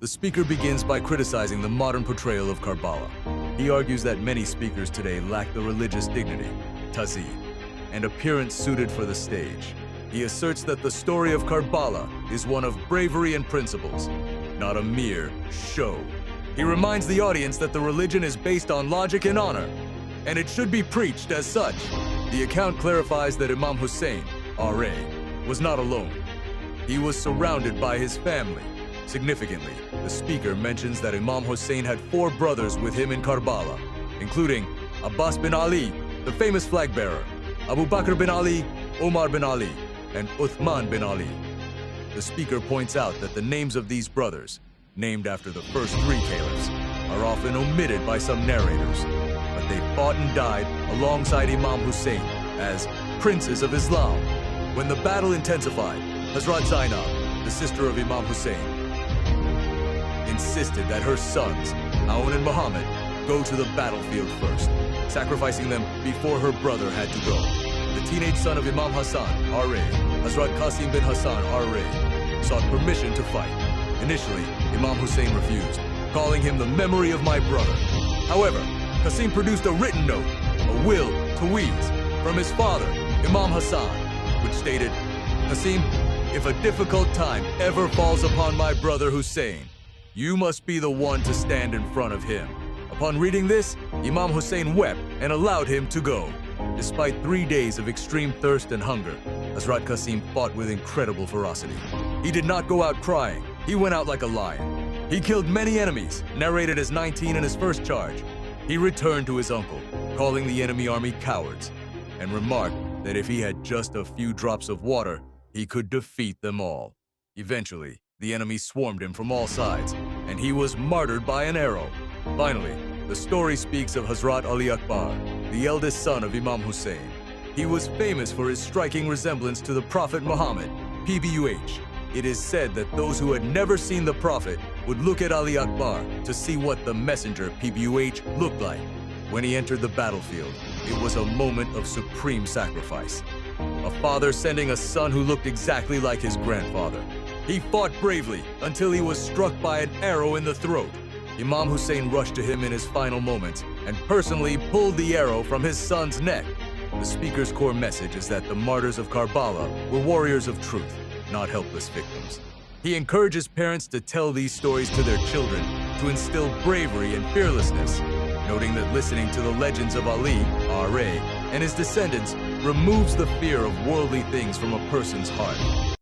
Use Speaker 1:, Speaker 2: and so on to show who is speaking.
Speaker 1: The speaker begins by criticizing the modern portrayal of Karbala. He argues that many speakers today lack the religious dignity, tazih, and appearance suited for the stage. He asserts that the story of Karbala is one of bravery and principles, not a mere show. He reminds the audience that the religion is based on logic and honor, and it should be preached as such. The account clarifies that Imam Hussein, R.A., was not alone. He was surrounded by his family. Significantly, the speaker mentions that Imam Hussein had 4 brothers with him in Karbala, including Abbas bin Ali, the famous flag bearer, Abu Bakr bin Ali, Omar bin Ali, and Uthman bin Ali. The speaker points out that the names of these brothers, named after the first 3 caliphs, are often omitted by some narrators, but they fought and died alongside Imam Hussein as princes of Islam. When the battle intensified, Hazrat Zainab, the sister of Imam Hussein, insisted that her sons, Aoun and Muhammad, go to the battlefield first, sacrificing them before her brother had to go. The teenage son of Imam Hassan, R.A., Hazrat Qasim bin Hassan, R.A., sought permission to fight. Initially, Imam Hussein refused, calling him the memory of my brother. However, Qasim produced a written note, a will to Weez, from his father, Imam Hassan, which stated, "Qasim, if a difficult time ever falls upon my brother Hussein, you must be the one to stand in front of him." Upon reading this, Imam Hussein wept and allowed him to go. Despite 3 days of extreme thirst and hunger, Hazrat Qasim fought with incredible ferocity. He did not go out crying. He went out like a lion. He killed many enemies, narrated as 19 in his first charge. He returned to his uncle, calling the enemy army cowards, and remarked that if he had just a few drops of water, he could defeat them all. Eventually, the enemy swarmed him from all sides, and he was martyred by an arrow. Finally, the story speaks of Hazrat Ali Akbar, the eldest son of Imam Hussein. He was famous for his striking resemblance to the Prophet Muhammad, PBUH. It is said that those who had never seen the Prophet would look at Ali Akbar to see what the messenger, PBUH, looked like. When he entered the battlefield, it was a moment of supreme sacrifice. A father sending a son who looked exactly like his grandfather. He fought bravely until he was struck by an arrow in the throat. Imam Hussein rushed to him in his final moments and personally pulled the arrow from his son's neck. The speaker's core message is that the martyrs of Karbala were warriors of truth, not helpless victims. He encourages parents to tell these stories to their children to instill bravery and fearlessness, noting that listening to the legends of Ali, R.A., and his descendants removes the fear of worldly things from a person's heart.